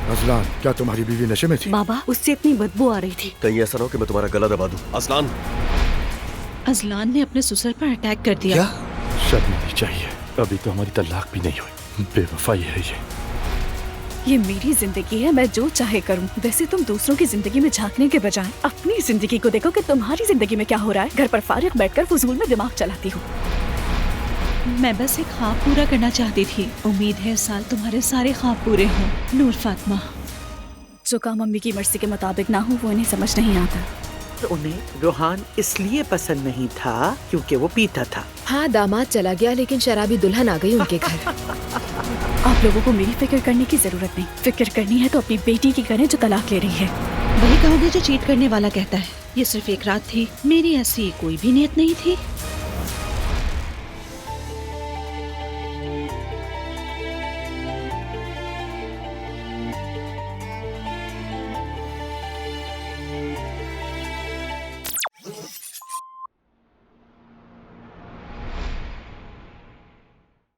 Azlan, क्या तुम्हारी बीवी नशे में थी? बाबा, उससे इतनी बदबू आ रही थी। कहीं ऐसा ना हो कि मैं तुम्हारा गला दबा दूं। अजलान, अजलान ने अपने ससुर पर अटैक कर दिया। क्या? शर्म नहीं चाहिए, अभी तो हमारी तलाक भी नहीं हुई। बेवफाई है ये मेरी जिंदगी है, मैं जो चाहे करूं। वैसे तुम दूसरों की जिंदगी में झांकने के बजाय अपनी जिंदगी को देखो कि तुम्हारी जिंदगी में क्या हो रहा है। घर पर फारिग बैठकर फजूल में दिमाग चलाती हो। मैं बस एक ख्वाब पूरा करना चाहती थी। उम्मीद है इस साल तुम्हारे सारे ख्वाब पूरे हों। नूर फातिमा। जो काम मम्मी की मर्जी के मुताबिक ना हो वो इन्हें समझ नहीं आता। तो उन्हें रोहान इसलिए पसंद नहीं था क्योंकि वो पीता था। हाँ, दामाद चला गया लेकिन शराबी दुल्हन आ गई उनके घर। आप लोगों को मेरी फिक्र करने की जरूरत नहीं। फिक्र करनी है तो अपनी बेटी की करें जो तलाक ले रही है। वही कहोगे जो चीट करने वाला कहता है। ये सिर्फ एक रात थी, मेरी ऐसी कोई भी नीयत नहीं थी।